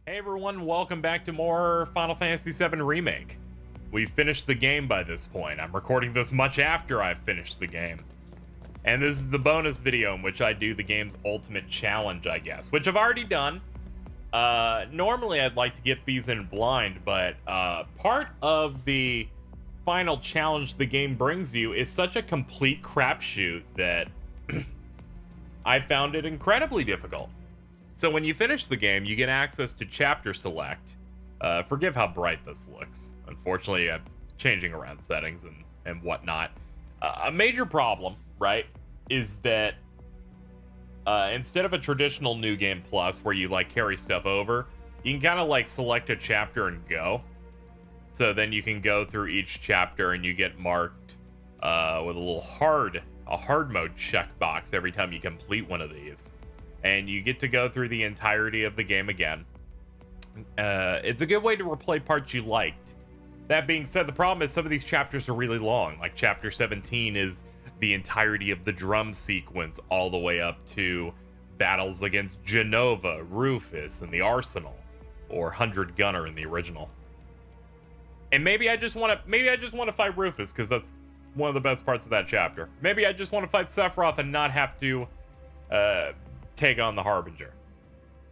Hey everyone, welcome back to more Final Fantasy VII Remake. We've finished the game by this point. I'm recording this much after I've finished the game. And this is the bonus video in which I do the game's ultimate challenge, I guess, which I've already done. Normally I'd like to get these in blind, but part of the final challenge the game brings you is such a complete crapshoot that I found it incredibly difficult. So when you finish the game, you get access to chapter select. Forgive how bright this looks. Unfortunately, I'm changing around settings and whatnot. A major problem, right, is that instead of a traditional New Game Plus where you like carry stuff over, you can kind of like select a chapter and go. So then you can go through each chapter and you get marked with a little hard mode checkbox every time you complete one of these. And you get to go through the entirety of the game again. It's a good way to replay parts you liked. That being said, the problem is some of these chapters are really long. Like chapter 17 is the entirety of the drum sequence all the way up to battles against Genova, Rufus, and the Arsenal, or 100 Gunner in the original. And maybe I just want to fight Rufus because that's one of the best parts of that chapter. Maybe I just want to fight Sephiroth and not have to take on the Harbinger.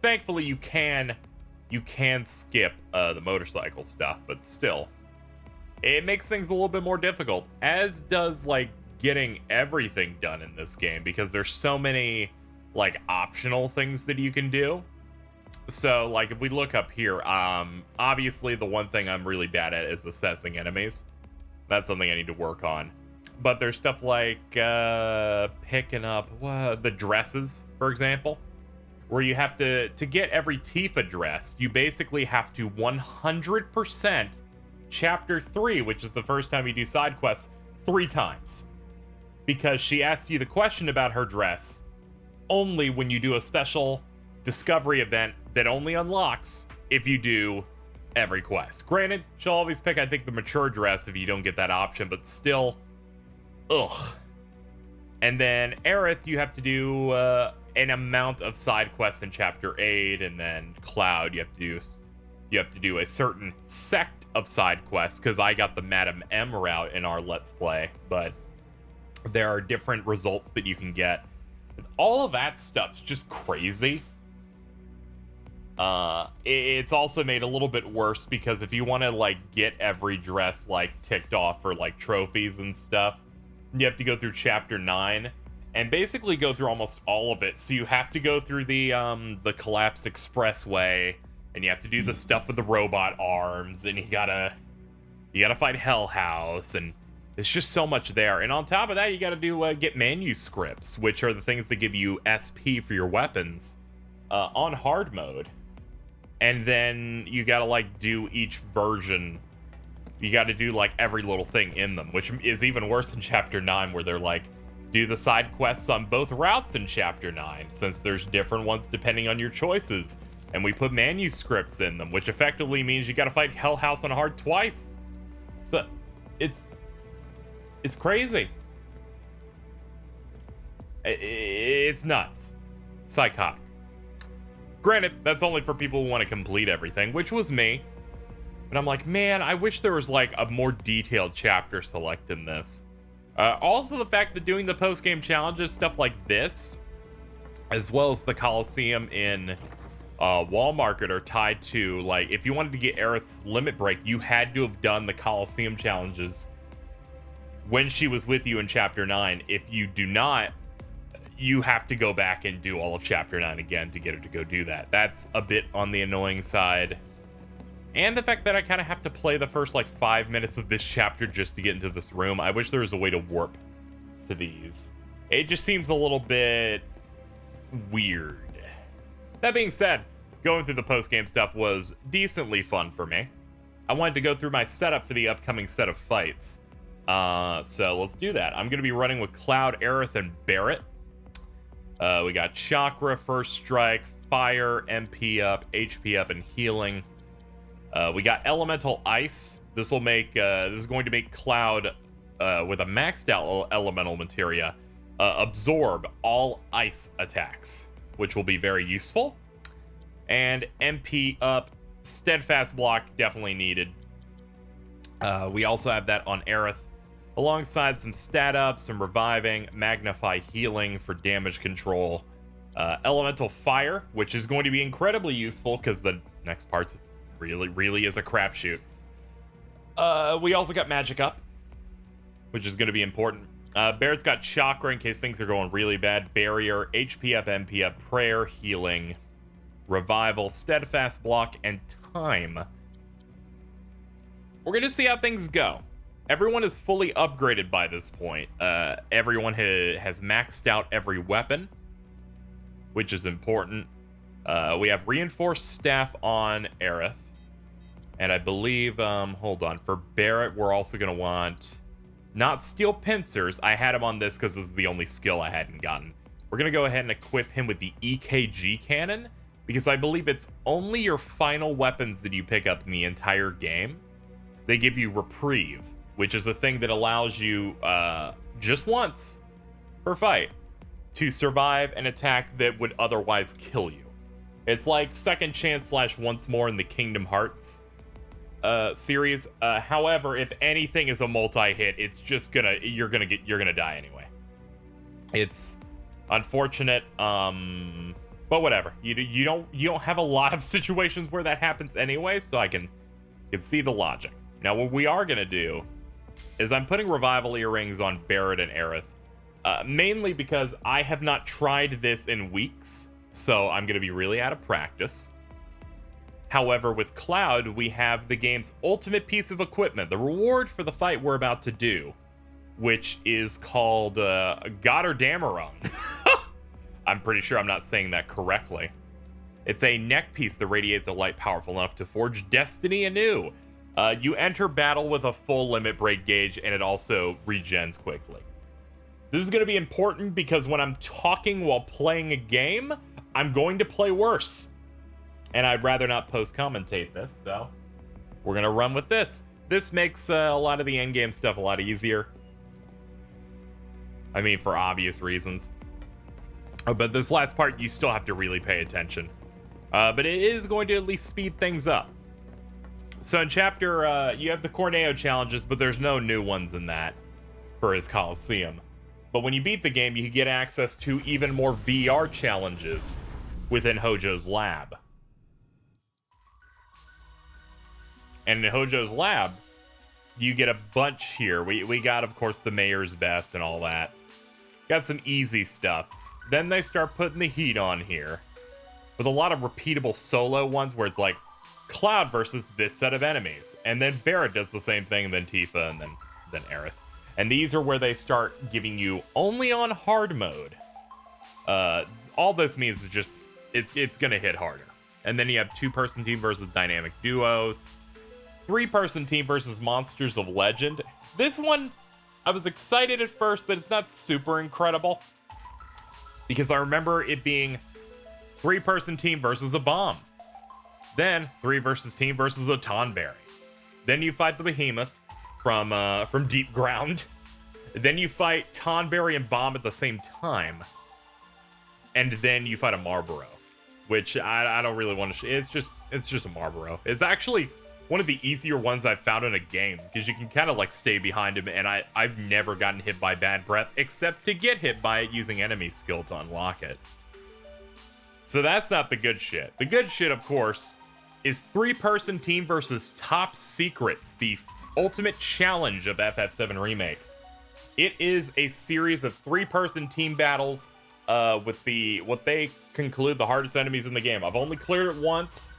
Thankfully, you can skip the motorcycle stuff, but still, it makes things a little bit more difficult, as does like getting everything done in this game, because there's so many like optional things that you can do. So like if we look up here, obviously the one thing I'm really bad at is assessing enemies. That's something I need to work on. But there's stuff like picking up the dresses, for example, where you have to get every Tifa dress, you basically have to 100% chapter 3, which is the first time you do side quests, 3 times. Because she asks you the question about her dress only when you do a special discovery event that only unlocks if you do every quest. Granted, she'll always pick, I think, the mature dress if you don't get that option, but still, ugh. And then Aerith, you have to do an amount of side quests in chapter 8, and then Cloud, you have to do a certain sect of side quests, because I got the Madam M route in our Let's Play, but there are different results that you can get. All of that stuff's just crazy. It's also made a little bit worse because if you want to like get every dress like ticked off for like trophies and stuff, you have to go through chapter 9 and basically go through almost all of it. So you have to go through the collapsed expressway, and you have to do the stuff with the robot arms, and you gotta fight Hell House, and there's just so much there. And on top of that, you gotta do get manuscripts, which are the things that give you SP for your weapons on hard mode. And then you gotta like do each version. You gotta do like every little thing in them, which is even worse in chapter 9, where they're like, do the side quests on both routes in chapter 9, since there's different ones depending on your choices. And we put manuscripts in them, which effectively means you gotta fight Hell House on hard twice. So it's crazy. It's nuts. Psychotic. Granted, that's only for people who want to complete everything, which was me. But I'm like, man, I wish there was like a more detailed chapter select in this. Also, the fact that doing the post-game challenges, stuff like this, as well as the Coliseum in Wall Market, are tied to, like, if you wanted to get Aerith's limit break, you had to have done the Coliseum challenges when she was with you in chapter 9. If you do not, you have to go back and do all of chapter 9 again to get her to go do that. That's a bit on the annoying side. And the fact that I kind of have to play the first like 5 minutes of this chapter just to get into this room. I wish there was a way to warp to these. It just seems a little bit weird. That being said, going through the post-game stuff was decently fun for me. I wanted to go through my setup for the upcoming set of fights. So let's do that. I'm going to be running with Cloud, Aerith, and Barret. We got Chakra, First Strike, Fire, MP up, HP up, and Healing. We got Elemental Ice. This is going to make Cloud, with a maxed out elemental materia, absorb all ice attacks, which will be very useful. And MP up, steadfast block definitely needed. We also have that on Aerith, alongside some stat up, some reviving, magnify healing for damage control, elemental fire, which is going to be incredibly useful because the next part really is a crapshoot. We also got magic up, which is going to be important. Barrett's got chakra in case things are going really bad, barrier, HP up, MP up, prayer, healing, revival, steadfast block, and time. We're going to see how things go. Everyone is fully upgraded by this point. Everyone has maxed out every weapon, which is important. We have reinforced staff on Aerith. And I believe, hold on, for Barrett, we're also going to want not steel pincers. I had him on this because this is the only skill I hadn't gotten. We're going to go ahead and equip him with the EKG cannon, because I believe it's only your final weapons that you pick up in the entire game. They give you reprieve, which is a thing that allows you just once per fight to survive an attack that would otherwise kill you. It's like second chance / once more in the Kingdom Hearts series. However, if anything is a multi-hit, it's just you're gonna die anyway. It's unfortunate, but whatever. You don't have a lot of situations where that happens anyway, so I can see the logic. Now, what we are gonna do is I'm putting revival earrings on Barrett and Aerith, mainly because I have not tried this in weeks, so I'm gonna be really out of practice. However, with Cloud, we have the game's ultimate piece of equipment, the reward for the fight we're about to do, which is called Goddardammerung. I'm pretty sure I'm not saying that correctly. It's a neck piece that radiates a light powerful enough to forge destiny anew. You enter battle with a full limit break gauge, and it also regens quickly. This is going to be important because when I'm talking while playing a game, I'm going to play worse. And I'd rather not post-commentate this, so we're going to run with this. This makes a lot of the endgame stuff a lot easier. I mean, for obvious reasons. But this last part, you still have to really pay attention. But it is going to at least speed things up. So in chapter, you have the Corneo challenges, but there's no new ones in that for his Coliseum. But when you beat the game, you can get access to even more VR challenges within Hojo's lab. And in Hojo's lab, you get a bunch here. We got, of course, the Mayor's Best and all that. Got some easy stuff. Then they start putting the heat on here, with a lot of repeatable solo ones where it's like Cloud versus this set of enemies. And then Barrett does the same thing, and then Tifa, and then Aerith. And these are where they start giving you only on hard mode. All this means is just, it's gonna hit harder. And then you have 2-person team versus dynamic duos. 3-person team versus Monsters of Legend. This one, I was excited at first, but it's not super incredible. Because I remember it being 3-person team versus a bomb. Then 3-person team versus a Tonberry. Then you fight the Behemoth from Deep Ground. Then you fight Tonberry and Bomb at the same time. And then you fight a Marlboro. Which I don't really want to... It's just a Marlboro. It's actually one of the easier ones I've found in a game, because you can kind of like stay behind him, and I've never gotten hit by Bad Breath, except to get hit by it using enemy skill to unlock it. So that's not the good shit. The good shit, of course, is 3-person team versus Top Secrets, the ultimate challenge of FF7 Remake. It is a series of 3-person team battles with what they conclude the hardest enemies in the game. I've only cleared it once,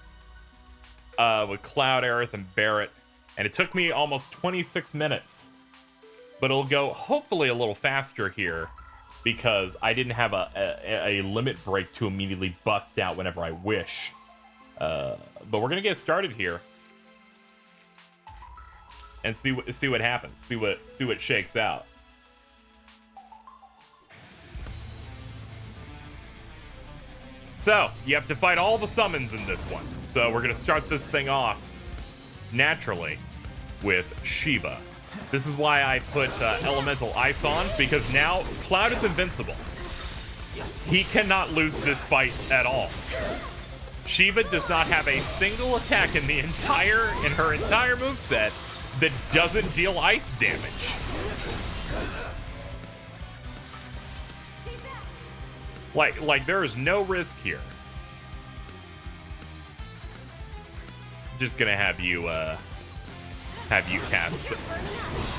with Cloud, Aerith, and Barrett, and it took me almost 26 minutes. But it'll go hopefully a little faster here, because I didn't have a limit break to immediately bust out whenever I wish. But we're gonna get started here and see what happens, see what shakes out. So, you have to fight all the summons in this one. So, we're going to start this thing off, naturally, with Shiva. This is why I put Elemental Ice on, because now Cloud is invincible. He cannot lose this fight at all. Shiva does not have a single attack in her entire moveset that doesn't deal ice damage. Like there is no risk here. Just gonna have you cast a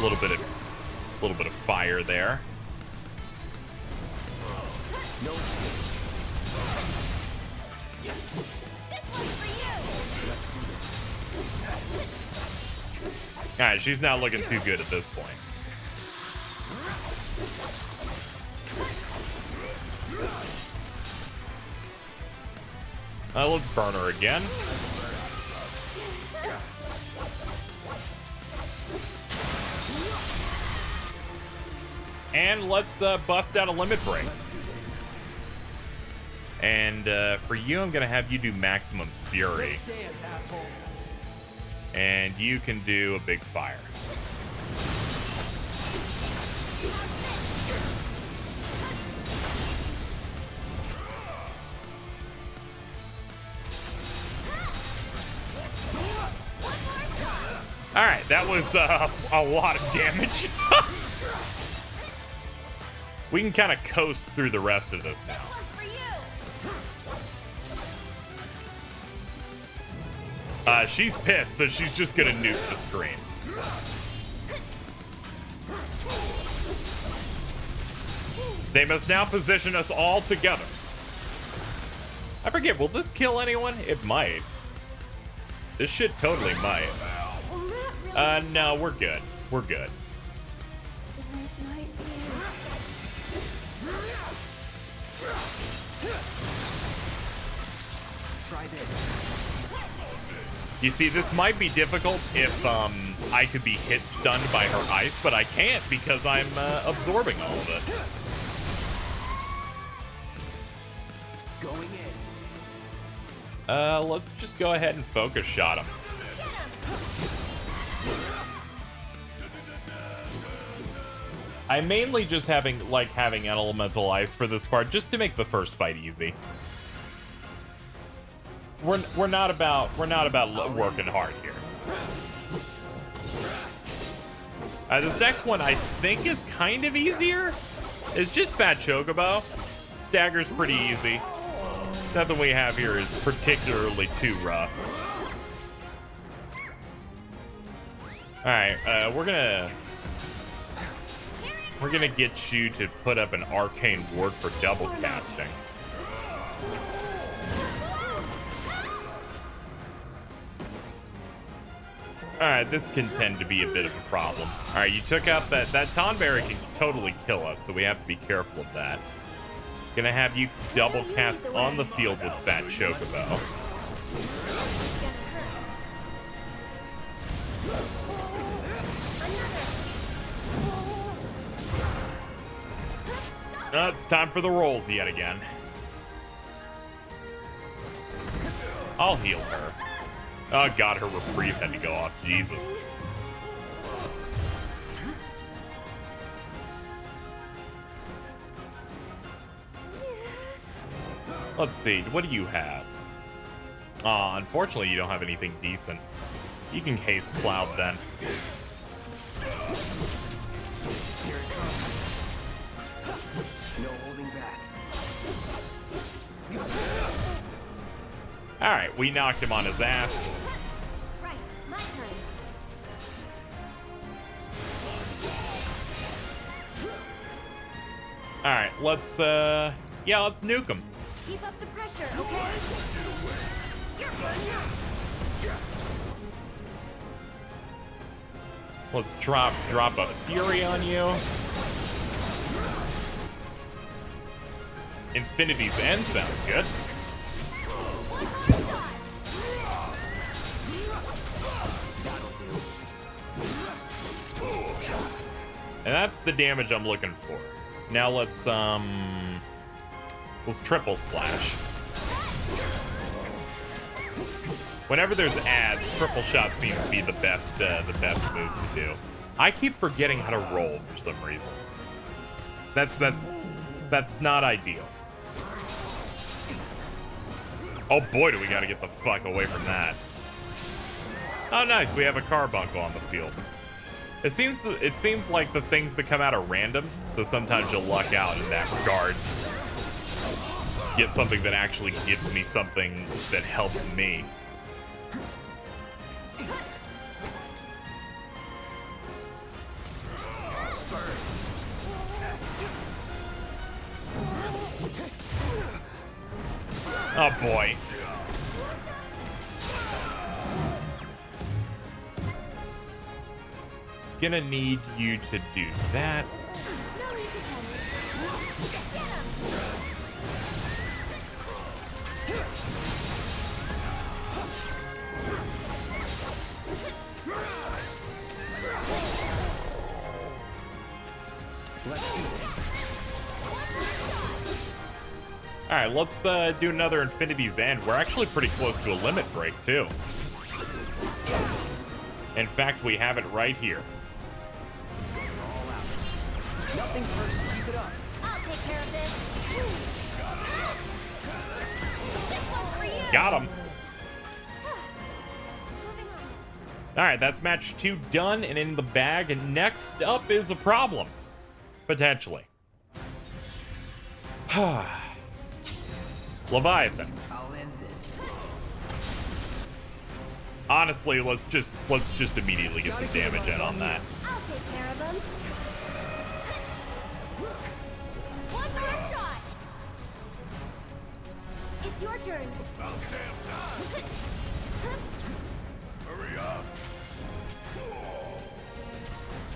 little bit of fire there. Alright, she's not looking too good at this point. Let's burn her again. And let's bust out a limit break. And for you, I'm gonna have you do maximum fury. And you can do a big fire. Alright, that was a lot of damage. We can kind of coast through the rest of this now. She's pissed, so she's just gonna nuke the screen. They must now position us all together. I forget, will this kill anyone? It might. This shit totally might. No, we're good. We're good. You see, this might be difficult if I could be hit stunned by her ice, but I can't because I'm absorbing all of it. Going in. Let's just go ahead and focus shot him. I'm mainly just having elemental ice for this part just to make the first fight easy. We're not about working hard here. This next one I think is kind of easier. It's just Fat Chocobo. Stagger's pretty easy. Nothing we have here is particularly too rough. Alright, we're gonna get you to put up an arcane ward for double casting. Alright, this can tend to be a bit of a problem. Alright, you took out that Tonberry can totally kill us, so we have to be careful of that. Gonna have you double cast on the field with Fat Chocobo. It's time for the rolls yet again. I'll heal her. Oh god, her reprieve had to go off. Jesus. Let's see, what do you have? Unfortunately you don't have anything decent. You can haste Cloud then. No holding back. Alright, we knocked him on his ass. Right, my turn. Alright, let's nuke him. Keep up the pressure, okay? You're Let's drop a Fury on you. Infinity's End sounds good. And that's the damage I'm looking for. Now let's triple slash. Whenever there's ads, triple shot seems to be the best move to do. I keep forgetting how to roll for some reason. That's not ideal. Oh boy, do we gotta get the fuck away from that. Oh nice, we have a carbuncle on the field. It seems like the things that come out are random, so sometimes you'll luck out in that regard. Get something that actually gives me something that helps me. Oh boy. Gonna need you to do that. Alright, let's do another Infinity's End. We're actually pretty close to a limit break, too. In fact, we have it right here. Nothing personal. Keep it up. I'll take care of this. This one's for you. Got him. Moving on. Alright, that's match 2 done and in the bag. And next up is a problem. Potentially. Leviathan. I'll end this. Honestly, let's just immediately get some damage in on that. I'll take care of them. One more shot. It's your turn. About damn time. Hurry up.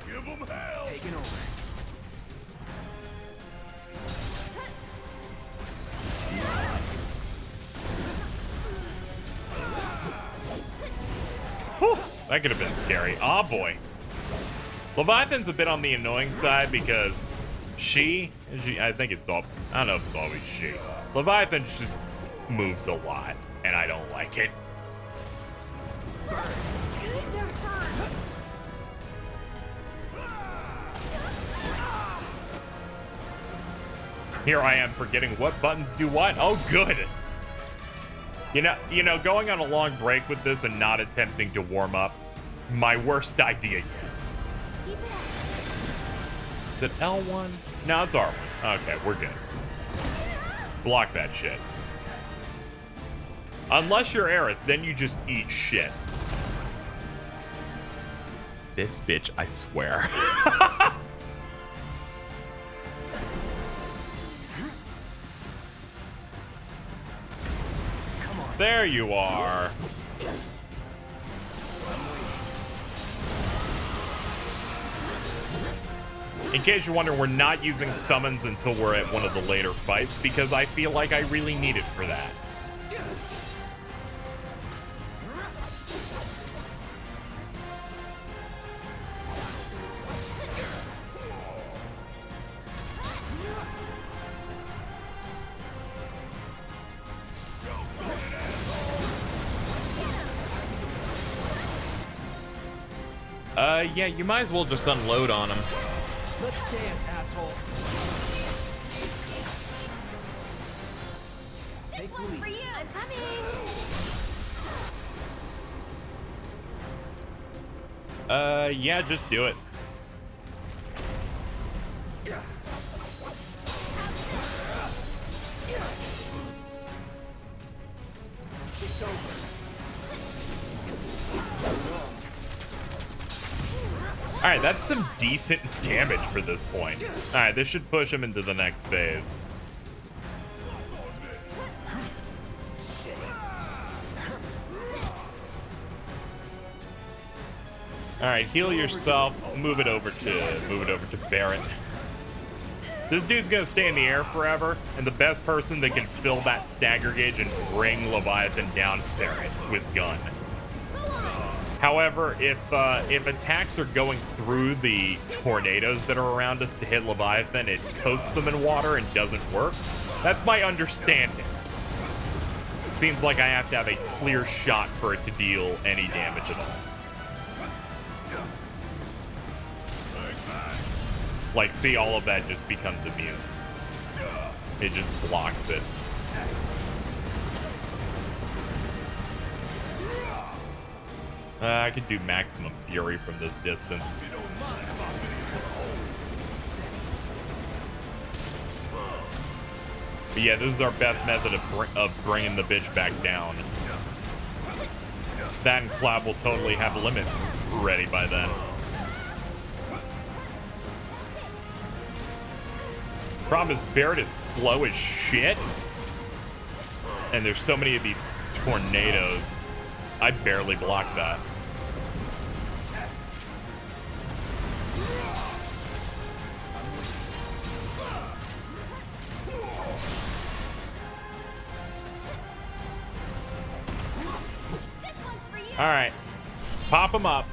Give them hell. Taking over. Whew, that could have been scary. Oh boy. Leviathan's a bit on the annoying side because I think it's all, I don't know if it's always she. Leviathan just moves a lot, and I don't like it. They're hurt. Here I am forgetting what buttons do what. Oh, good. You know, going on a long break with this and not attempting to warm up, my worst idea yet. Keep it up. Is it L1? No, it's R1. Okay, we're good. Block that shit. Unless you're Aerith, then you just eat shit. This bitch, I swear. There you are. In case you're wondering, we're not using summons until we're at one of the later fights because I feel like I really need it for that. Yeah, you might as well just unload on him. Let's dance, asshole. This one's for you. I'm coming. Yeah, just do it. It's over. Alright, that's some decent damage for this point. Alright, this should push him into the next phase. Alright, heal yourself. Move it over to Barret. This dude's gonna stay in the air forever, and the best person that can fill that stagger gauge and bring Leviathan down is Barret with gun. However, if attacks are going through the tornadoes that are around us to hit Leviathan, it coats them in water and doesn't work. That's my understanding. It seems like I have to have a clear shot for it to deal any damage at all. Like, see, all of that just becomes immune. It just blocks it. I could do maximum fury from this distance. But yeah, this is our best method of bringing the bitch back down. That and Cloud will totally have limit ready by then. Problem is, Barret is slow as shit. And there's so many of these tornadoes. I barely blocked that. All right, pop him up.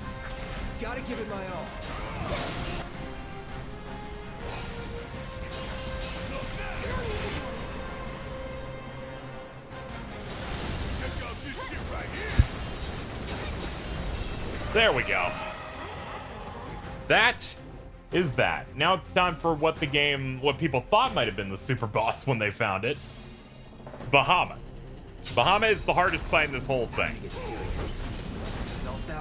Gotta give it my all. There we go. That is that. Now it's time for what people thought might have been the super boss when they found it. Bahamut. Bahamut is the hardest fight in this whole thing.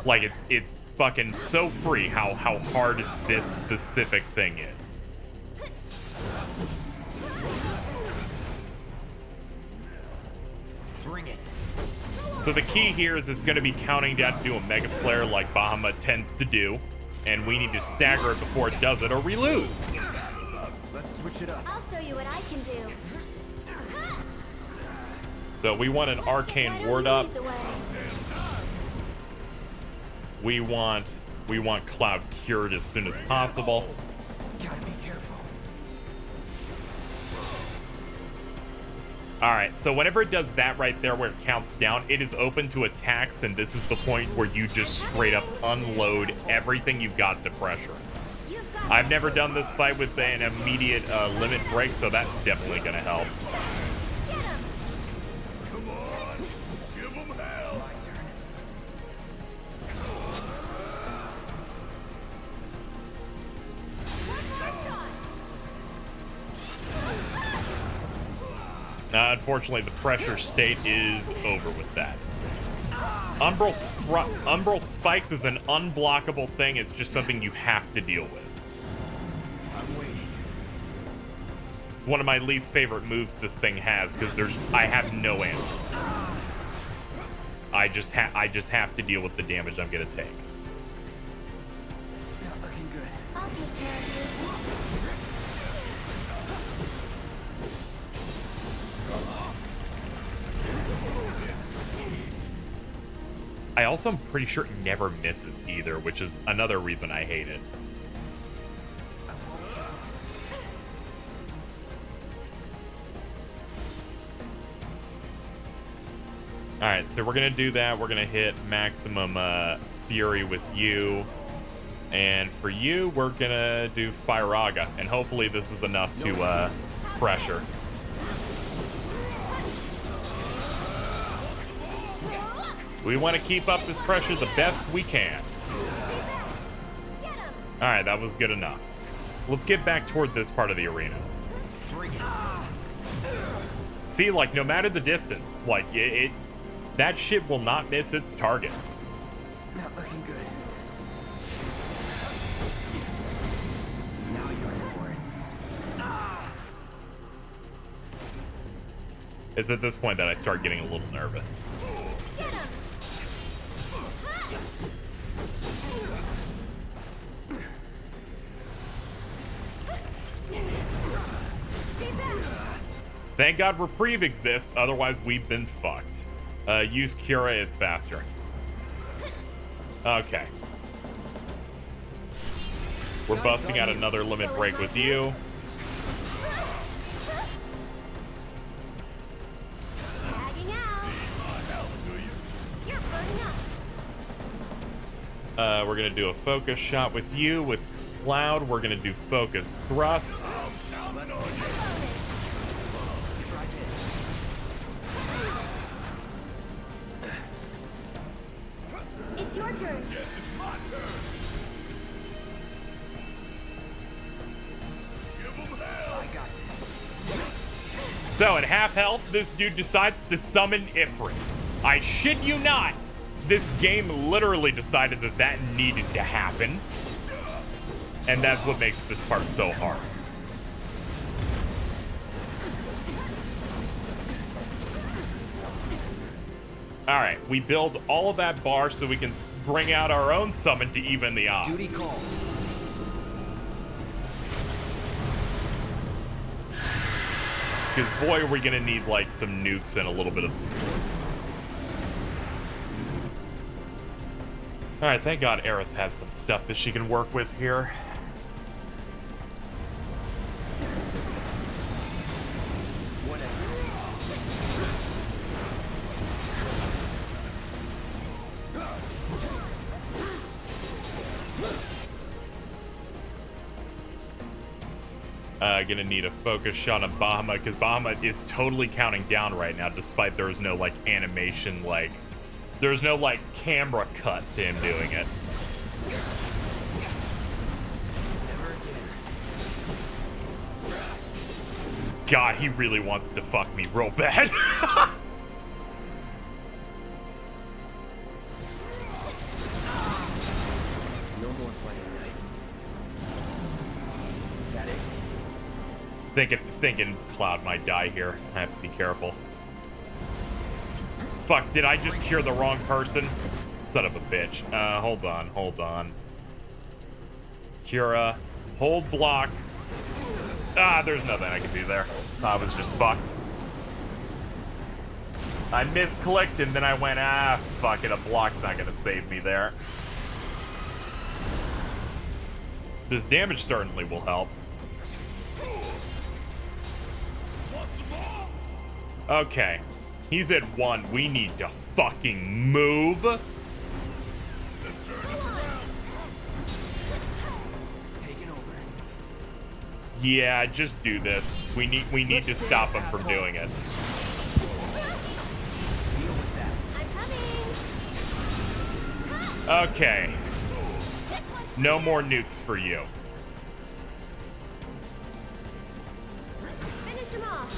Like, it's fucking so free how hard this specific thing is. Bring it. So the key here is it's going to be counting down to do a mega flare like Bahamut tends to do, and we need to stagger it before it does it or we lose. Let's switch it up. I'll show you what I can do. So we want an arcane ward up. We want Cloud cured as soon as possible. Gotta be careful. Alright, so whenever it does that right there where it counts down, it is open to attacks, and this is the point where you just straight up unload everything you've got to pressure. I've never done this fight with an immediate limit break, so that's definitely going to help. Come on, give him hell. My turn. Unfortunately, the pressure state is over with that. Umbral Spikes is an unblockable thing. It's just something you have to deal with. I'm waiting. It's one of my least favorite moves this thing has because I have no answer. I just have to deal with the damage I'm gonna take. Not looking good. I'll take care of you. I also am pretty sure it never misses either, which is another reason I hate it. Alright, so we're going to do that. We're going to hit maximum fury with you. And for you, we're going to do Firaga. And hopefully this is enough to pressure. We want to keep up this pressure the best we can. Alright, that was good enough. Let's get back toward this part of the arena. See, like, no matter the distance, like, that shit will not miss its target. Not looking good. Now you're in for it. It's at this point that I start getting a little nervous. Thank God Reprieve exists, otherwise we've been fucked. Use Cura, it's faster. Okay. We're busting out another limit break with you. Tagging out. You're burning up. We're gonna do a focus shot with you. With Cloud, we're gonna do focus thrust. It's your turn. Yes, it's my turn. Give him hell. I got this. So at half health, this dude decides to summon Ifrit. I shit you not. this game literally decided that that needed to happen. And that's what makes this part so hard. Alright, we build all of that bar so we can bring out our own summon to even the odds. Duty calls. Because boy, are we gonna need like some nukes and a little bit of support. Alright, thank God Aerith has some stuff that she can work with here. Gonna need a focus shot on Bahamut because Bahamut is totally counting down right now, despite there's no like animation, like there's no like camera cut to him doing it. God, he really wants to fuck me real bad. No more playing nice. Got it. Thinking Cloud might die here. I have to be careful. Fuck, did I just cure the wrong person? Son of a bitch. Hold on. Cura, hold block. Ah, there's nothing I can do there. I was just fucked. I misclicked and then I went, fuck it, a block's not gonna save me there. This damage certainly will help. Okay, he's at 1. We need to fucking move. Taking over. Yeah, just do this. We need to stop him from doing it. Deal with that. I'm coming. Okay. No more nukes for you. Finish him off.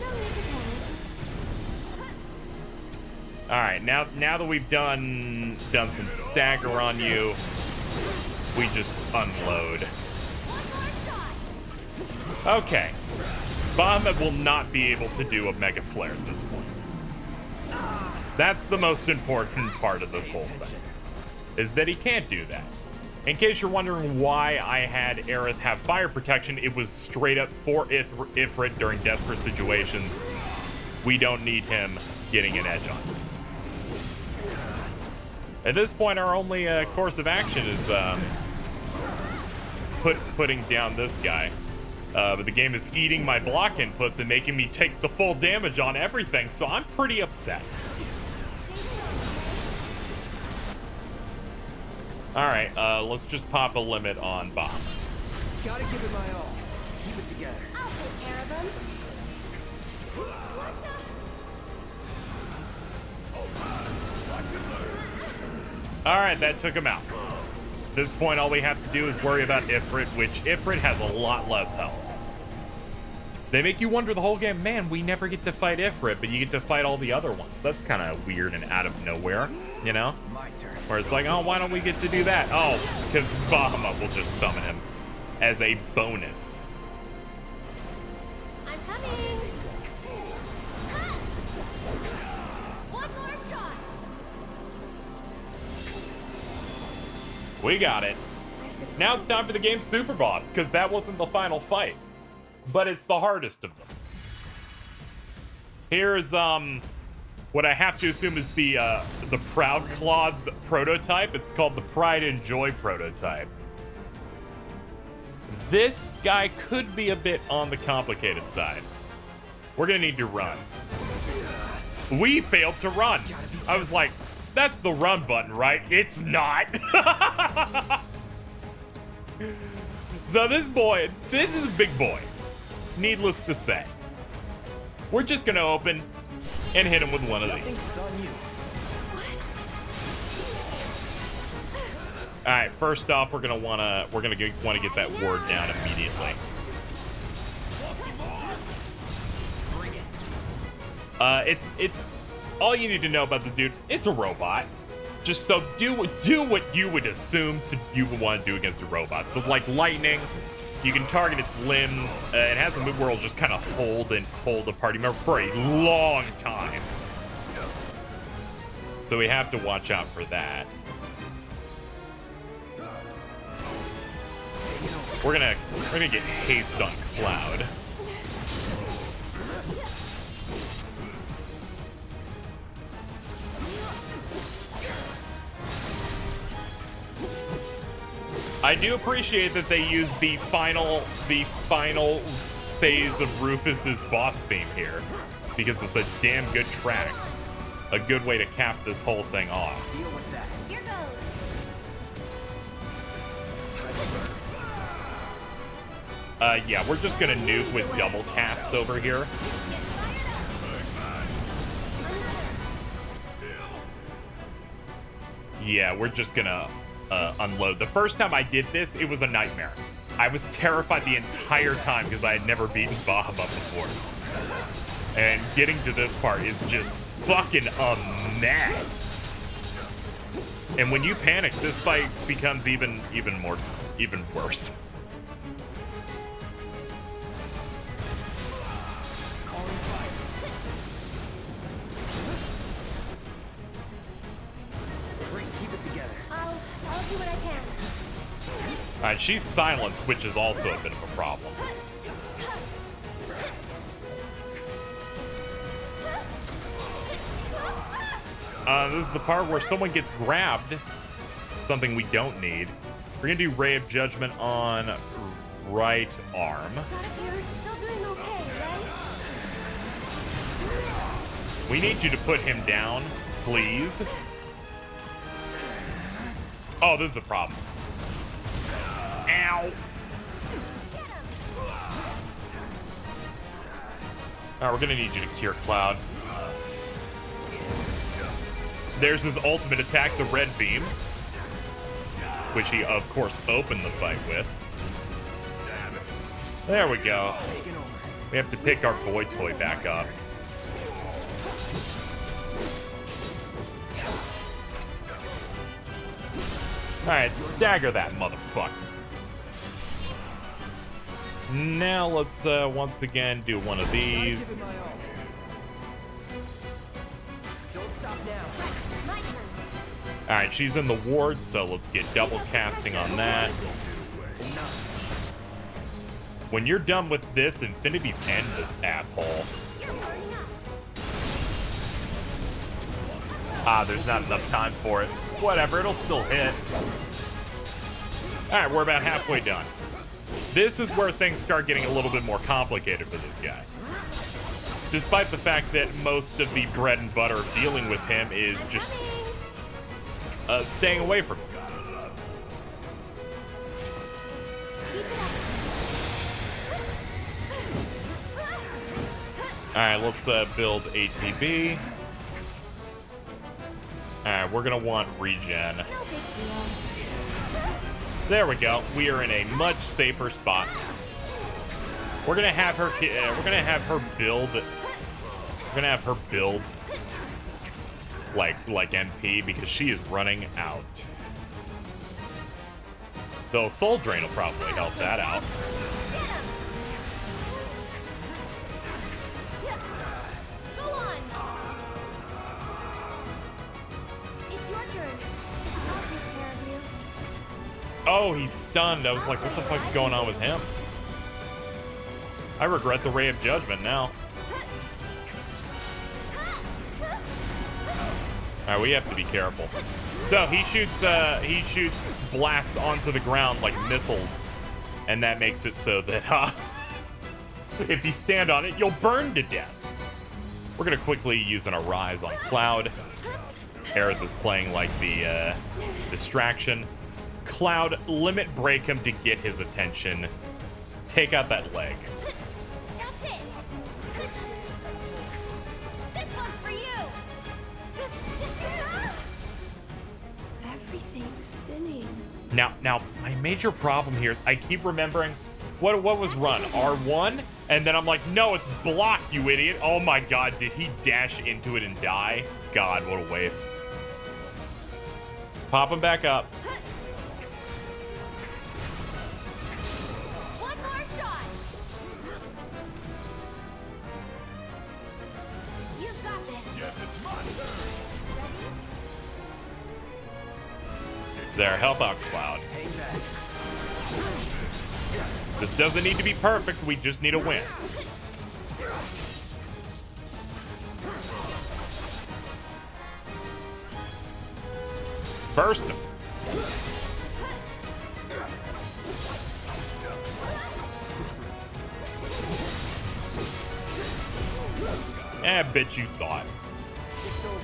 No need to panic. All right, now that we've done some stagger on you, we just unload. One more shot. Okay. Bahamut will not be able to do a Mega Flare at this point. That's the most important part of this whole thing, is that he can't do that. In case you're wondering why I had Aerith have fire protection, it was straight up for Ifrit during desperate situations. We don't need him getting an edge on us. At this point, our only course of action is putting down this guy. But the game is eating my block inputs and making me take the full damage on everything, so I'm pretty upset. Alright, let's just pop a limit on Bob. Gotta give it my all. Keep it together. I'll take care of him. Alright, that took him out. At this point, all we have to do is worry about Ifrit, which Ifrit has a lot less health. They make you wonder the whole game, man, we never get to fight Ifrit, but you get to fight all the other ones. That's kind of weird and out of nowhere, you know? My turn. Where it's like, oh, why don't we get to do that? Oh, because Bahamut will just summon him as a bonus. I'm coming. Ha! One more shot. We got it. Now it's time for the game's super boss, because that wasn't the final fight. But it's the hardest of them. Here's what I have to assume is the Proud Claws prototype. It's called the Pride and Joy prototype. This guy could be a bit on the complicated side. We're gonna need to run. We failed to run. I was like, that's the run button, right? It's not. So this is a big boy. Needless to say. We're just gonna open and hit him with one of these. It's on you. All right, first off, we're gonna wanna get that ward down immediately. Bring it. all you need to know about this dude, it's a robot. Just so do what you would assume you would want to do against a robot. So like lightning, you can target its limbs. It has a move where it'll just kind of hold a party member for a long time. So we have to watch out for that. We're gonna get haste on Cloud. I do appreciate that they use the final phase of Rufus's boss theme here, because it's a damn good track. A good way to cap this whole thing off. Deal with that. Here goes. Yeah, we're just gonna nuke with double casts over here. Yeah, we're just gonna unload. The first time I did this, it was a nightmare. I was terrified the entire time because I had never beaten Bob up before. And getting to this part is just fucking a mess. And when you panic, this fight becomes even worse. I'll do what I can. Alright, she's silent, which is also a bit of a problem. This is the part where someone gets grabbed. Something we don't need. We're gonna do Ray of Judgment on right arm. But you're still doing okay, right? We need you to put him down, please. Oh, this is a problem. Ow. Alright, we're gonna need you to cure Cloud. There's his ultimate attack, the red beam, which he, of course, opened the fight with. There we go. We have to pick our boy toy back up. Alright, stagger that motherfucker. Now let's once again do one of these. Don't stop now. My turn. Alright, she's in the ward, so let's get double casting on that. When you're done with this, Infinity's end this asshole. You're burning up. Ah, there's not enough time for it. Whatever, it'll still hit. Alright, we're about halfway done. This is where things start getting a little bit more complicated for this guy. Despite the fact that most of the bread and butter of dealing with him is just staying away from him. Alright, let's build ATB. Alright, we're gonna want regen. No big deal. There we go. We are in a much safer spot. We're gonna have her. We're gonna have her build. We're gonna have her build like MP because she is running out. Though Soul Drain will probably help that out. Go on. It's your turn. I'll take care of you. Oh, he's stunned. I was like, what the fuck's going on with him? I regret the Ray of Judgment now. Alright, we have to be careful. So he shoots blasts onto the ground like missiles, and that makes it so that if you stand on it, you'll burn to death. We're gonna quickly use an Arise on Cloud. Aerith is playing like the distraction. Cloud, limit break him to get his attention. Take out that leg. That's it. This one's for you. Just everything's spinning. Now, my major problem here is I keep remembering what was run R1, And then I'm like, no, it's blocked, you idiot. Oh my god, did he dash into it and die? God, what a waste. Pop him back up. One more shot. You've got this. Yes, it's my turn. There, help out Cloud. Hang back. This doesn't need to be perfect, we just need a win. Burst him. I bet you thought. It's over.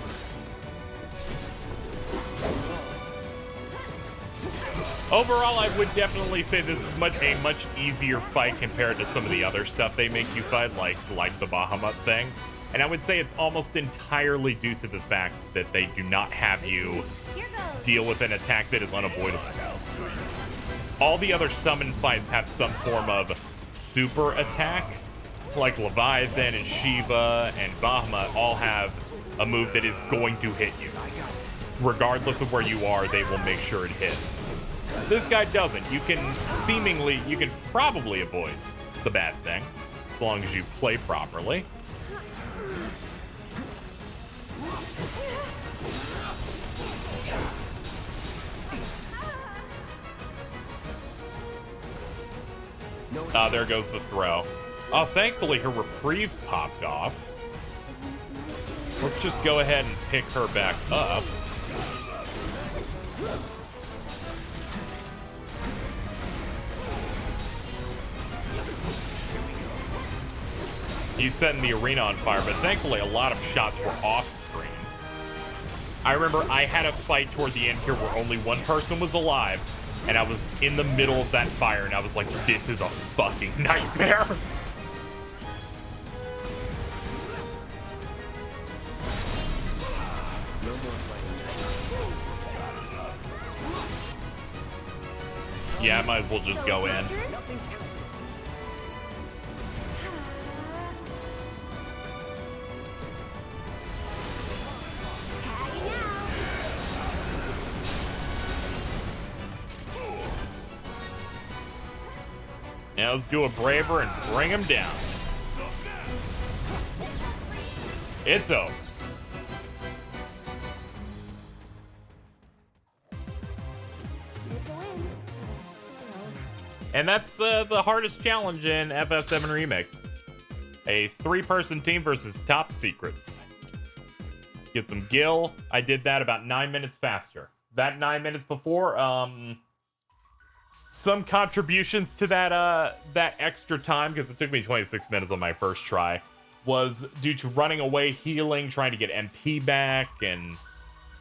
Overall, I would definitely say this is a much easier fight compared to some of the other stuff they make you fight, like the Bahamut thing. And I would say it's almost entirely due to the fact that they do not have you Here goes. deal with an attack that is unavoidable. All the other summon fights have some form of super attack, like Leviathan and Shiva and Bahamut all have a move that is going to hit you. Regardless of where you are, they will make sure it hits. This guy doesn't. You can probably avoid the bad thing, as long as you play properly. There goes the throw. Oh, thankfully her reprieve popped off. Let's just go ahead and pick her back up. He's setting the arena on fire, but thankfully a lot of shots were off screen. I remember I had a fight toward the end here where only one person was alive, and I was in the middle of that fire, and I was like, this is a fucking nightmare. No more fighting. Yeah, I might as well just go in. Nothing counts. Tagging out. Now let's do a braver and bring him down. It's over. It's a win. And that's the hardest challenge in FF7 Remake. A 3-person team versus top secrets. Get some Gil. I did that about 9 minutes faster. That 9 minutes before, some contributions to that extra time, because it took me 26 minutes on my first try, was due to running away, healing, trying to get MP back, and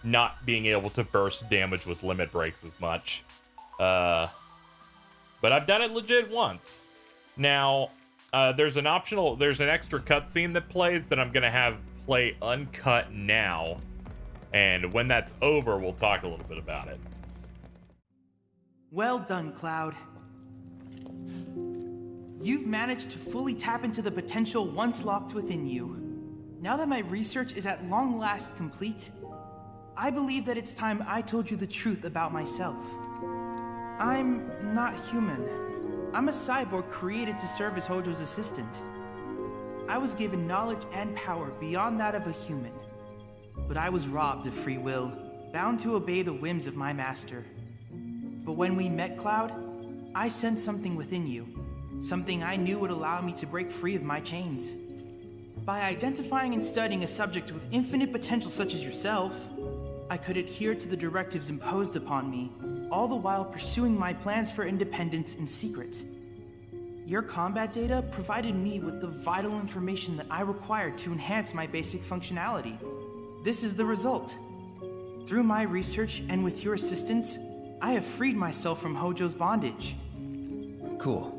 not being able to burst damage with limit breaks as much. But I've done it legit once. Now, there's an extra cutscene that plays that I'm gonna have play uncut now. And when that's over, we'll talk a little bit about it. Well done, Cloud. You've managed to fully tap into the potential once locked within you. Now that my research is at long last complete, I believe that it's time I told you the truth about myself. I'm not human. I'm a cyborg created to serve as Hojo's assistant. I was given knowledge and power beyond that of a human. But I was robbed of free will, bound to obey the whims of my master. But when we met, Cloud, I sensed something within you. Something I knew would allow me to break free of my chains. By identifying and studying a subject with infinite potential such as yourself, I could adhere to the directives imposed upon me, all the while pursuing my plans for independence in secret. Your combat data provided me with the vital information that I required to enhance my basic functionality. This is the result. Through my research and with your assistance, I have freed myself from Hojo's bondage. Cool.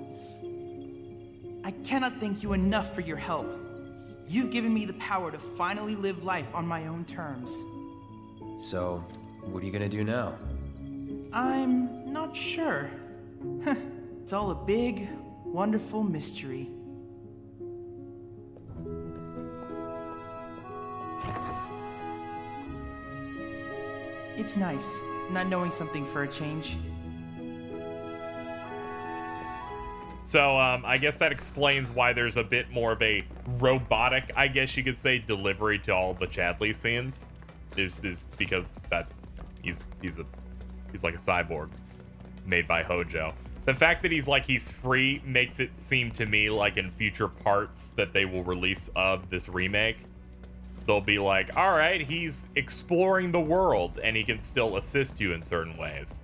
I cannot thank you enough for your help. You've given me the power to finally live life on my own terms. So, what are you gonna do now? I'm not sure. It's all a big, wonderful mystery. It's nice, not knowing something for a change. So, I guess that explains why there's a bit more of a robotic, I guess you could say, delivery to all the Chadley scenes. Is because he's like a cyborg made by Hojo. The fact that he's free makes it seem to me like in future parts that they will release of this remake, they'll be like, all right, he's exploring the world and he can still assist you in certain ways.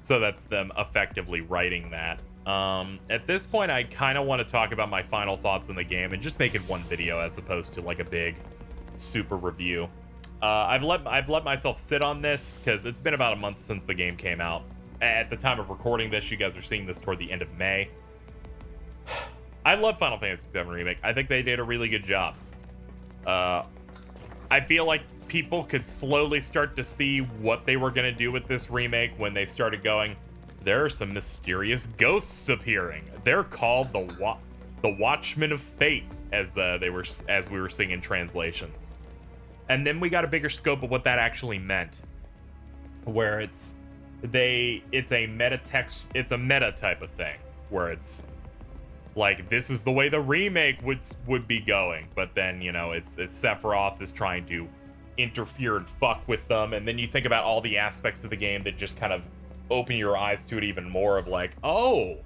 So that's them effectively writing that. At this point, I kind of want to talk about my final thoughts on the game and just make it one video as opposed to like a big super review. I've let myself sit on this because it's been about a month since the game came out. At the time of recording this, you guys are seeing this toward the end of May. I love Final Fantasy VII Remake. I think they did a really good job. I feel like people could slowly start to see what they were going to do with this remake when they started going, there are some mysterious ghosts appearing. They're called the Watchmen of Fate, as we were seeing in translations. And then we got a bigger scope of what that actually meant, where it's a meta type of thing, where it's like, this is the way the remake would be going, but then, you know, it's Sephiroth is trying to interfere and fuck with them, and then you think about all the aspects of the game that just kind of open your eyes to it even more, of like, oh,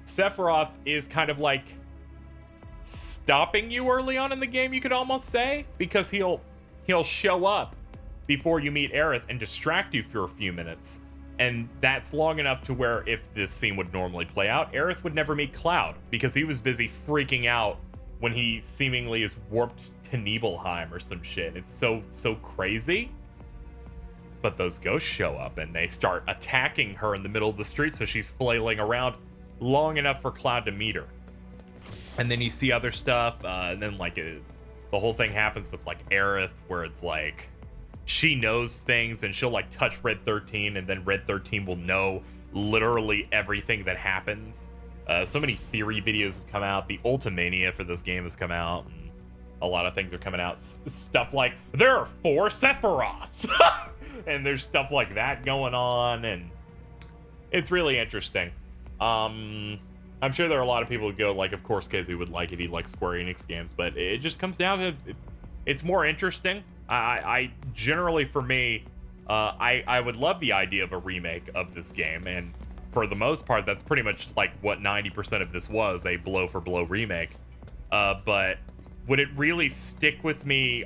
Sephiroth is kind of like stopping you early on in the game, you could almost say, because he'll show up before you meet Aerith and distract you for a few minutes. And that's long enough to where if this scene would normally play out, Aerith would never meet Cloud because he was busy freaking out when he seemingly is warped to Nibelheim or some shit. It's so crazy. But those ghosts show up and they start attacking her in the middle of the street, so she's flailing around long enough for Cloud to meet her. And then you see other stuff, and then like the whole thing happens with like Aerith, where it's like she knows things and she'll like touch Red 13, and then Red 13 will know literally everything that happens. So many theory videos have come out. The Ultimania for this game has come out, and a lot of things are coming out. Stuff like, there are 4 Sephiroths! And there's stuff like that going on, and it's really interesting. I'm sure there are a lot of people who go like, of course Casey would like it, he likes Square Enix games, but it just comes down to, it's more interesting. I generally, for me, I would love the idea of a remake of this game, and for the most part, that's pretty much like what 90% of this was, a blow-for-blow remake. But would it really stick with me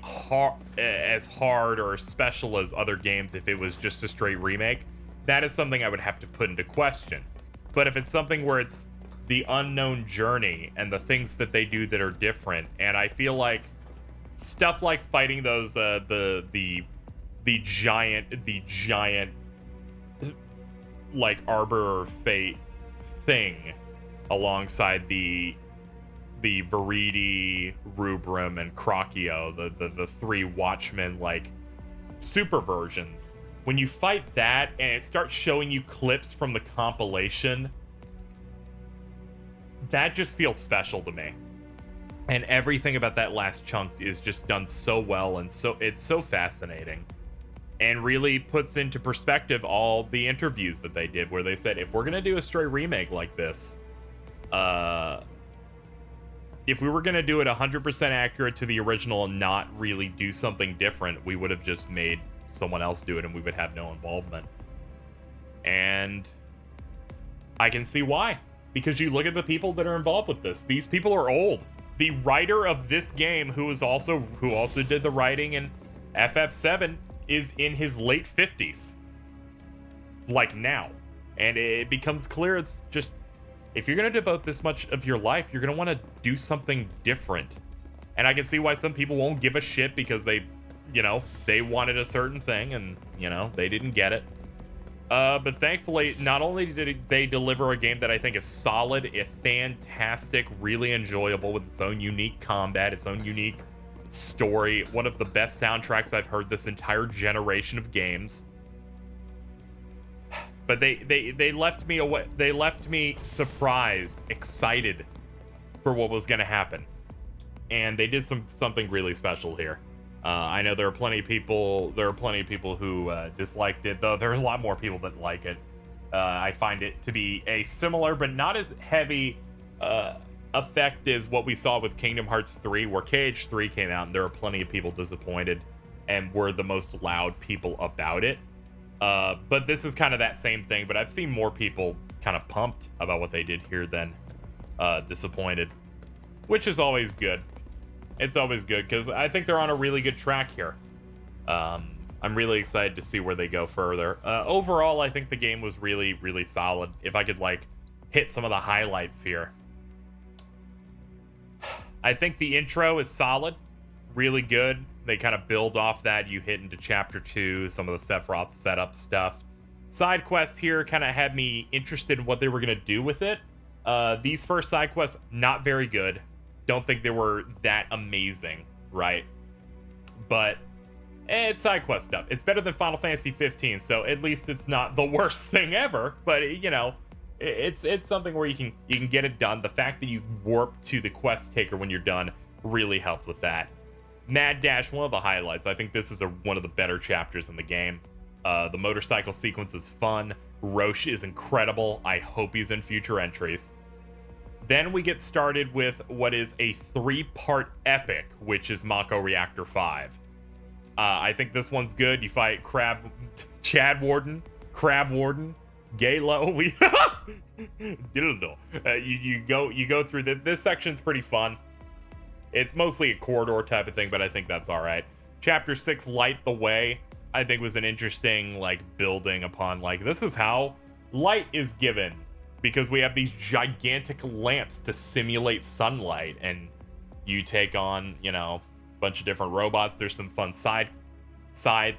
as hard or special as other games if it was just a straight remake? That is something I would have to put into question. But if it's something where it's the unknown journey and the things that they do that are different, and I feel like stuff like fighting those the giant like Arbor of Fate thing alongside the Viridi, Rubrum, and Crocchio, the 3 Watchmen like super versions. When you fight that and it starts showing you clips from the compilation, that just feels special to me. And everything about that last chunk is just done so well, and so it's so fascinating, and really puts into perspective all the interviews that they did, where they said, if we're gonna do a straight remake like this, if we were gonna do it 100% accurate to the original and not really do something different, we would have just made someone else do it and we would have no involvement. And I can see why, because you look at the people that are involved with this. These people are old. The writer of this game, who also did the writing in FF7, is in his late 50s, like now. And it becomes clear, it's just, if you're going to devote this much of your life, you're going to want to do something different. And I can see why some people won't give a shit, because they wanted a certain thing and, they didn't get it. But thankfully, not only did they deliver a game that I think is solid, fantastic, really enjoyable, with its own unique combat, its own unique story, one of the best soundtracks I've heard this entire generation of games. But they left me away. They left me surprised, excited for what was going to happen, and they did something really special here. I know there are plenty of people who disliked it, though there's a lot more people that like it. I find it to be a similar but not as heavy effect as what we saw with Kingdom Hearts 3, where KH3 came out and there were plenty of people disappointed and were the most loud people about it. But this is kind of that same thing, but I've seen more people kind of pumped about what they did here than disappointed, which is always good. It's always good because I think they're on a really good track here. I'm really excited to see where they go further. Overall, I think the game was really, really solid. If I could like hit some of the highlights here. I think the intro is solid, really good. They kind of build off that. You hit into chapter 2, some of the Sephiroth setup stuff. Side quests here kind of had me interested in what they were going to do with it. These first side quests, not very good. Don't think they were that amazing, right? But it's side quest stuff. It's better than Final Fantasy 15, so at least it's not the worst thing ever. But you know, it's something where you can get it done. The fact that you warp to the quest taker when you're done really helped with that. Mad Dash, one of the highlights. I think this is one of the better chapters in the game. The motorcycle sequence is fun. Roche is incredible. I hope he's in future entries. Then we get started with what is a 3-part epic, which is Mako Reactor 5. I think this one's good. You fight Chad Warden, Crab Warden, Galo. You go through this section's pretty fun. It's mostly a corridor type of thing, but I think that's all right. Chapter 6, Light the Way, I think was an interesting like building upon like this is how light is given, because we have these gigantic lamps to simulate sunlight, and you take on, you know, a bunch of different robots. There's some fun side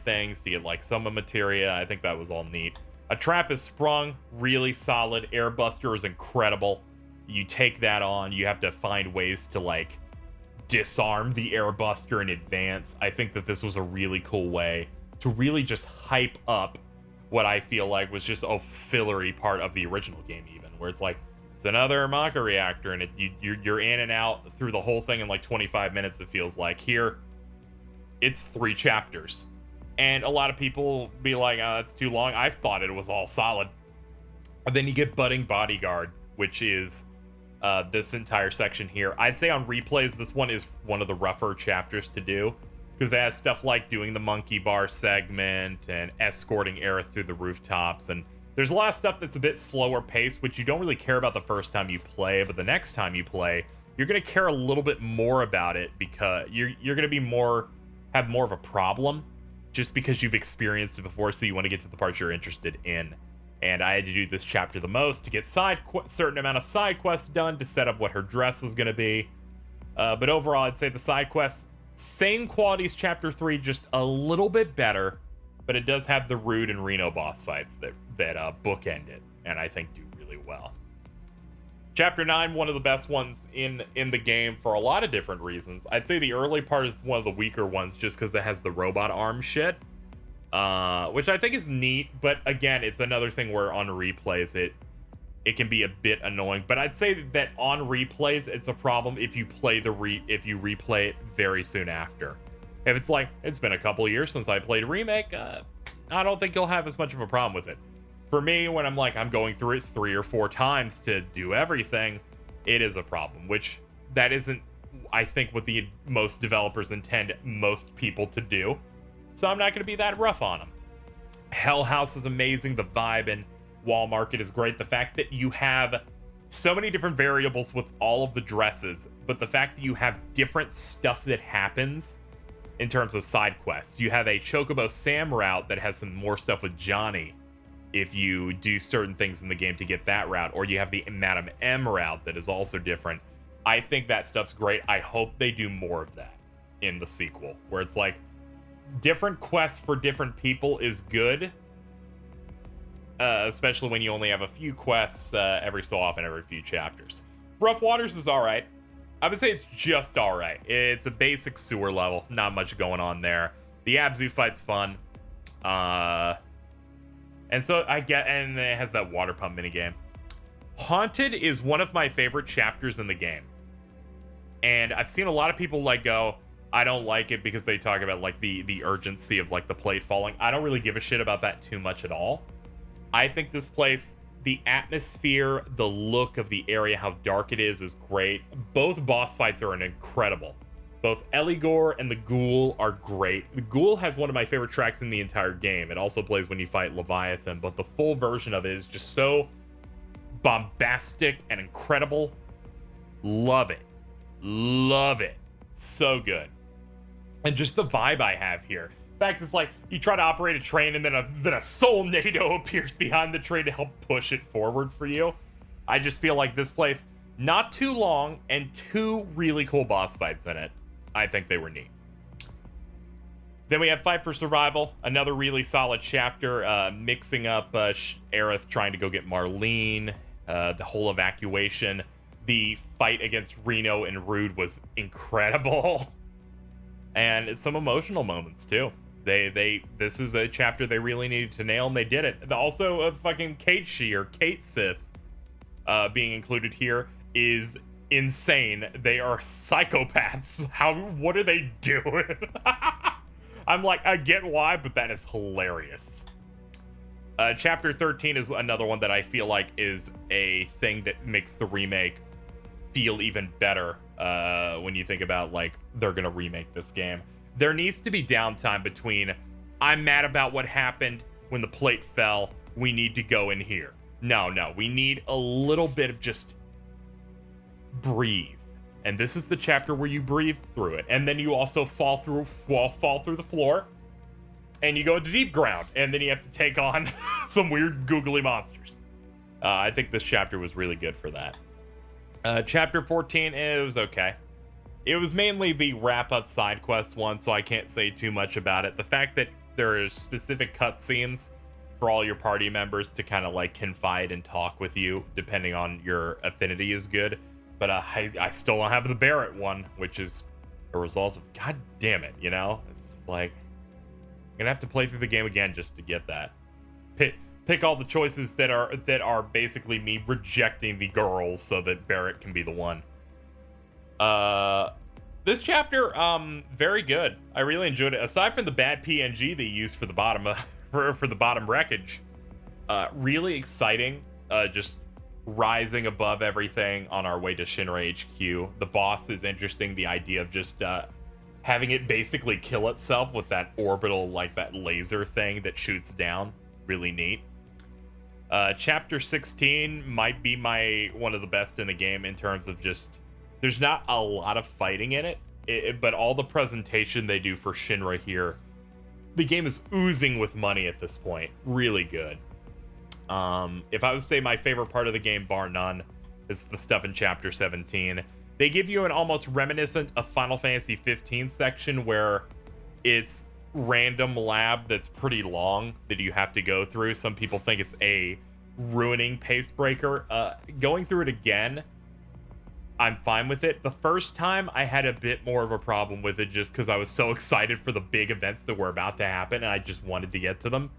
things to get like some materia. I think that was all neat. A trap is sprung, really solid. Airbuster is incredible. You take that on, you have to find ways to like disarm the airbuster in advance. I think that this was a really cool way to really just hype up what I feel like was just a fillery part of the original game, even where it's like it's another Mako reactor, and you're in and out through the whole thing in like 25 minutes. It feels like here it's 3 chapters, and a lot of people be like, oh, that's too long. I thought it was all solid. And then you get Budding Bodyguard, which is this entire section here. I'd say on replays, this one is one of the rougher chapters to do, because it has stuff like doing the monkey bar segment and escorting Aerith through the rooftops, and there's a lot of stuff that's a bit slower paced, which you don't really care about the first time you play, but the next time you play, you're going to care a little bit more about it, because you're going to be have more of a problem just because you've experienced it before, so you want to get to the parts you're interested in. And I had to do this chapter the most to get certain amount of side quests done to set up what her dress was going to be. But overall, I'd say the side quests, same quality as chapter 3, just a little bit better. But it does have the Rude and Reno boss fights that bookend it, and I think do really well. Chapter 9, one of the best ones in the game for a lot of different reasons. I'd say the early part is one of the weaker ones just because it has the robot arm shit. Which I think is neat, but again, it's another thing where on replays it can be a bit annoying. But I'd say that on replays it's a problem if you replay it very soon after. If it's like it's been a couple of years since I played Remake, I don't think you'll have as much of a problem with it. For me, when I'm like I'm going through it 3 or 4 times to do everything, it is a problem. Which that isn't, I think, what the most developers intend most people to do. So I'm not going to be that rough on them. Hell House is amazing. The vibe in Wall Market is great. The fact that you have so many different variables with all of the dresses, but the fact that you have different stuff that happens in terms of side quests. You have a Chocobo Sam route that has some more stuff with Johnny if you do certain things in the game to get that route, or you have the Madam M route that is also different. I think that stuff's great. I hope they do more of that in the sequel, where it's like different quests for different people is good, especially when you only have a few quests every so often, every few chapters. Rough Waters is all right. I would say it's just all right. It's a basic sewer level, not much going on there. The Abzu fight's fun, and so and it has that water pump minigame. Haunted is one of my favorite chapters in the game, and I've seen a lot of people like go, I don't like it because they talk about like the urgency of like the plate falling. I don't really give a shit about that too much at all. I think this place, the atmosphere, the look of the area, how dark it is great. Both boss fights are incredible. Both Eligor and the Ghoul are great. The Ghoul has one of my favorite tracks in the entire game. It also plays when you fight Leviathan, but the full version of it is just so bombastic and incredible. Love it. Love it. So good. And just the vibe I have here. In fact, it's like you try to operate a train and then a Soulnado appears behind the train to help push it forward for you. I just feel like this place, not too long and two really cool boss fights in it. I think they were neat. Then we have Fight for Survival, another really solid chapter, mixing up Aerith trying to go get Marlene, the whole evacuation. The fight against Reno and Rude was incredible. And it's some emotional moments too. This is a chapter they really needed to nail, and they did it. Also, fucking Kate Sith being included here is insane. They are psychopaths. What are they doing? I'm like, I get why, but that is hilarious. Chapter 13 is another one that I feel like is a thing that makes the remake feel even better when you think about like they're gonna remake this game. There needs to be downtime between I'm mad about what happened when the plate fell, we need to go in here. No, we need a little bit of just breathe. And this is the chapter where you breathe through it. And then you also fall through the floor and you go into deep ground, and then you have to take on some weird googly monsters. I think this chapter was really good for that. Chapter 14, it was okay. It was mainly the wrap-up side quest one, so I can't say too much about it. The fact that there are specific cutscenes for all your party members to kind of like confide and talk with you, depending on your affinity, is good. But I still don't have the Barrett one, which is a result of, god damn it, you know? It's just like, I'm gonna have to play through the game again just to get that. Pick all the choices that are basically me rejecting the girls so that Barrett can be the one. This chapter, very good. I really enjoyed it. Aside from the bad PNG they used for the bottom for the bottom wreckage, really exciting. Just rising above everything on our way to Shinra HQ. The boss is interesting. The idea of just having it basically kill itself with that orbital, like that laser thing that shoots down, really neat. Chapter 16 might be one of the best in the game in terms of just, there's not a lot of fighting in it, but all the presentation they do for Shinra here, the game is oozing with money at this point. Really good. If I was to say my favorite part of the game, bar none, is the stuff in Chapter 17. They give you an almost reminiscent of Final Fantasy 15 section where it's random lab that's pretty long that you have to go through. Some people think it's a ruining pace breaker. Going through it again, I'm fine with it. The first time I had a bit more of a problem with it just because I was so excited for the big events that were about to happen and I just wanted to get to them.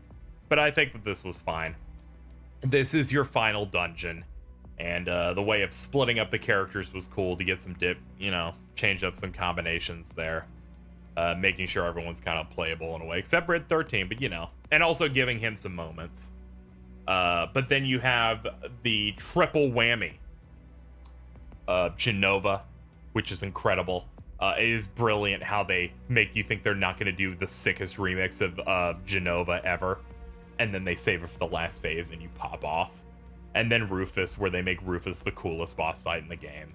But I think that this was fine. This is your final dungeon, and the way of splitting up the characters was cool to get some change up some combinations there. Making sure everyone's kind of playable in a way, except Red 13, but and also giving him some moments. But then you have the triple whammy of Genova, which is incredible. It is brilliant how they make you think they're not going to do the sickest remix of Genova ever, and then they save it for the last phase and you pop off. And then Rufus, where they make Rufus the coolest boss fight in the game.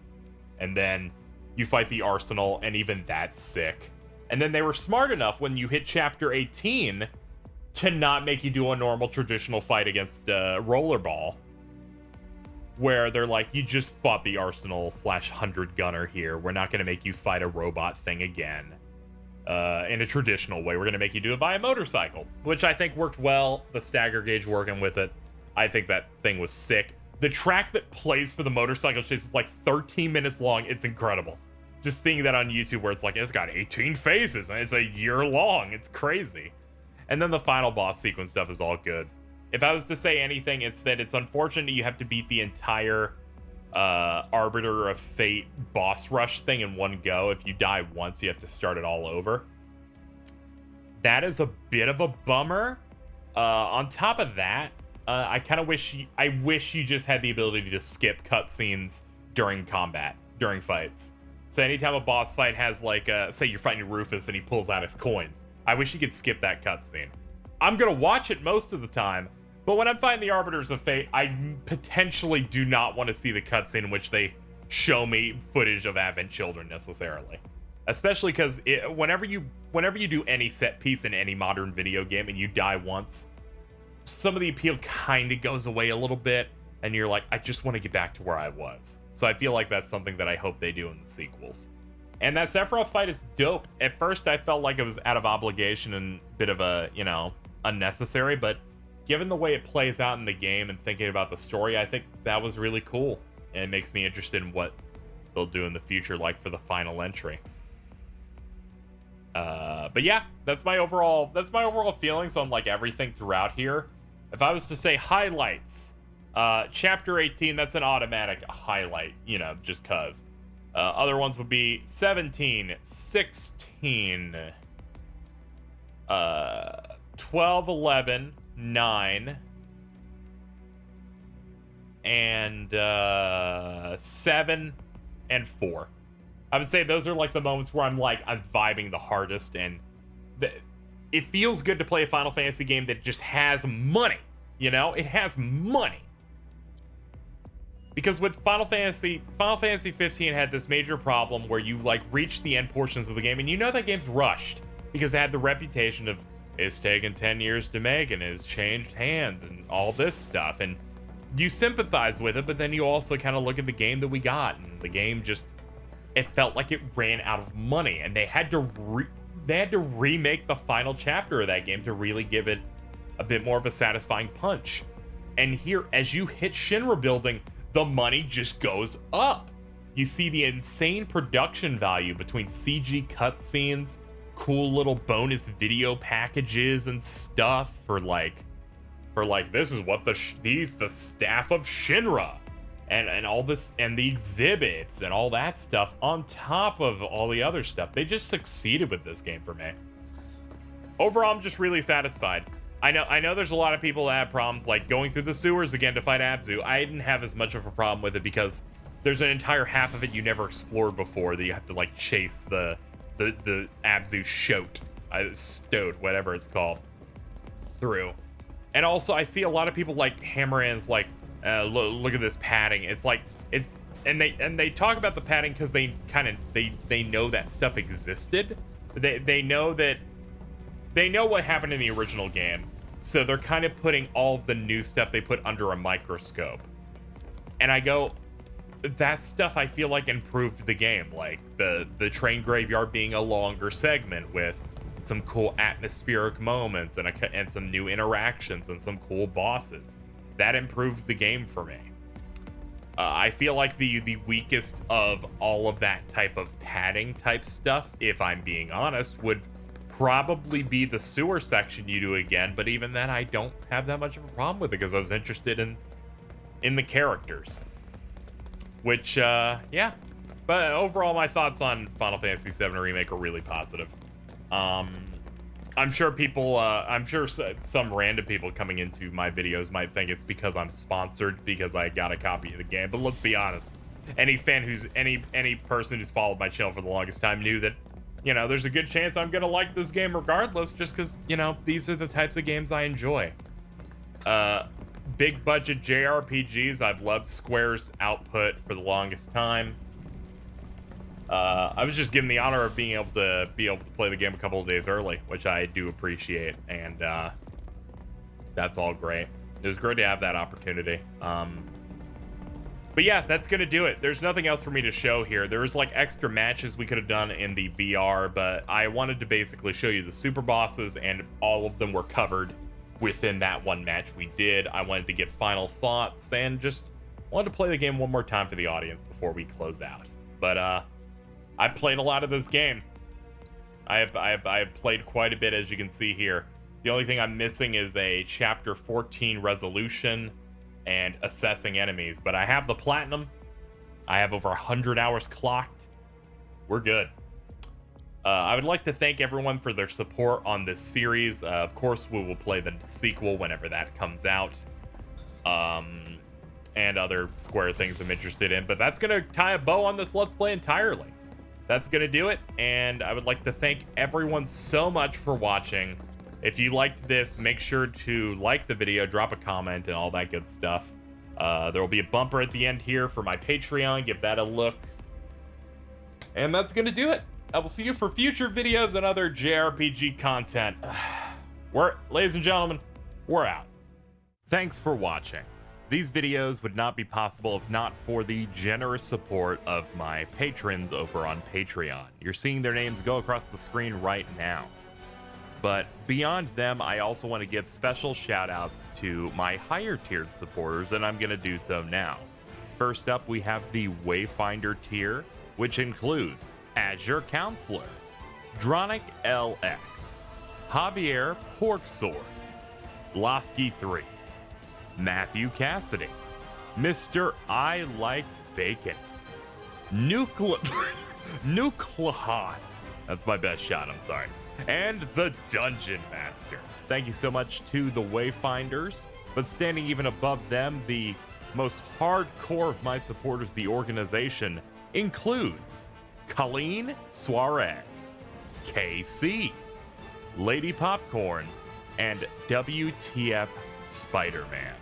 And then you fight the Arsenal, and even that's sick. And then they were smart enough when you hit Chapter 18 to not make you do a normal traditional fight against Rollerball, where they're like, you just fought the Arsenal / 100 gunner here. We're not going to make you fight a robot thing again in a traditional way. We're going to make you do it via motorcycle, which I think worked well. The stagger gauge working with it, I think that thing was sick. The track that plays for the motorcycle chase is like 13 minutes long. It's incredible. Just seeing that on YouTube where it's like, it's got 18 phases and it's a year long. It's crazy. And then the final boss sequence stuff is all good. If I was to say anything, it's that it's unfortunate you have to beat the entire Arbiter of Fate boss rush thing in one go. If you die once, you have to start it all over. That is a bit of a bummer. On top of that, I kind of wish you just had the ability to skip cutscenes during combat, during fights. So anytime a boss fight has like, say you're fighting Rufus and he pulls out his coins, I wish you could skip that cutscene. I'm gonna watch it most of the time, but when I'm fighting the Arbiters of Fate, I potentially do not want to see the cutscene in which they show me footage of Advent Children necessarily. Especially because whenever you do any set piece in any modern video game and you die once, some of the appeal kind of goes away a little bit, and you're like, I just want to get back to where I was. So I feel like that's something that I hope they do in the sequels. And that Sephiroth fight is dope. At first, I felt like it was out of obligation and a bit of a, unnecessary, but given the way it plays out in the game and thinking about the story, I think that was really cool. And it makes me interested in what they'll do in the future, like for the final entry. But yeah, that's my overall feelings on like everything throughout here. If I was to say highlights, chapter 18, that's an automatic highlight, just cause. Other ones would be 17, 16, 12, 11, 9, and 7 and 4. I would say those are like the moments where I'm vibing the hardest, and it feels good to play a Final Fantasy game that just has money. It has money. Because with Final Fantasy 15 had this major problem where you reach the end portions of the game and that game's rushed because it had the reputation of it's taken 10 years to make and it's changed hands and all this stuff, and you sympathize with it, but then you also kind of look at the game that we got, and the game just, it felt like it ran out of money, and they had to remake the final chapter of that game to really give it a bit more of a satisfying punch. And here, as you hit Shinra building, the money just goes up. You see the insane production value between CG cutscenes, cool little bonus video packages and stuff for this is what the staff of Shinra and all this, and the exhibits and all that stuff on top of all the other stuff. They just succeeded with this game for me. Overall, I'm just really satisfied. I know there's a lot of people that have problems like going through the sewers again to fight Abzu. I didn't have as much of a problem with it because there's an entire half of it you never explored before that you have to chase the Abzu stoat, whatever it's called, through. And also I see a lot of people hammer in look at this padding. And they talk about the padding because they know that stuff existed. They know what happened in the original game, so they're kind of putting all of the new stuff they put under a microscope. And I go, that stuff I feel like improved the game, like the train graveyard being a longer segment with some cool atmospheric moments and some new interactions and some cool bosses. That improved the game for me. I feel like the weakest of all of that type of padding type stuff, if I'm being honest, would probably be the sewer section you do again, but even then I don't have that much of a problem with it because I was interested in the characters. Which, yeah. But overall, my thoughts on Final Fantasy VII Remake are really positive. I'm sure some random people coming into my videos might think it's because I'm sponsored because I got a copy of the game, but let's be honest. Any person who's followed my channel for the longest time knew that, there's a good chance I'm gonna like this game regardless, just because, these are the types of games I enjoy. Big budget JRPGs, I've loved Square's output for the longest time. I was just given the honor of being able to play the game a couple of days early, which I do appreciate, and that's all great. It was great to have that opportunity. But yeah, that's gonna do it. There's nothing else for me to show here. There was extra matches we could have done in the VR, but I wanted to basically show you the super bosses, and all of them were covered within that one match we did. I wanted to give final thoughts and just wanted to play the game one more time for the audience before we close out. But I played a lot of this game. I have played quite a bit, as you can see here. The only thing I'm missing is a chapter 14 resolution and assessing enemies, but I have the platinum, I have over 100 hours clocked. We're good. I would like to thank everyone for their support on this series. Of course, we will play the sequel whenever that comes out. And other Square things I'm interested in. But that's going to tie a bow on this Let's Play entirely. That's going to do it. And I would like to thank everyone so much for watching. If you liked this, make sure to like the video, drop a comment, and all that good stuff. There will be a bumper at the end here for my Patreon. Give that a look. And that's going to do it. I will see you for future videos and other JRPG content. Ladies and gentlemen, we're out. Thanks for watching. These videos would not be possible if not for the generous support of my patrons over on Patreon. You're seeing their names go across the screen right now. But beyond them, I also want to give special shout outs to my higher tiered supporters, and I'm going to do so now. First up, we have the Wayfinder tier, which includes Azure Counselor, Dronic LX, Javier Porksword, Losky 3, Matthew Cassidy, Mr. I Like Bacon, Nucleon. That's my best shot, I'm sorry. And the Dungeon Master. Thank you so much to the Wayfinders, but standing even above them, the most hardcore of my supporters, the organization, includes Colleen Suarez, KC, Lady Popcorn, and WTF Spider-Man.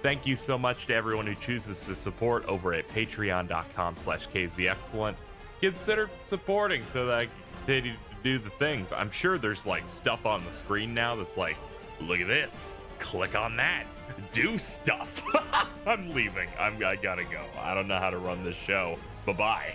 Thank you so much to everyone who chooses to support over at patreon.com/KZExcellent. Consider supporting so that I can continue to do the things. I'm sure there's like stuff on the screen now that's like, look at this, click on that, do stuff. I'm leaving. I gotta go. I don't know how to run this show. Bye-bye.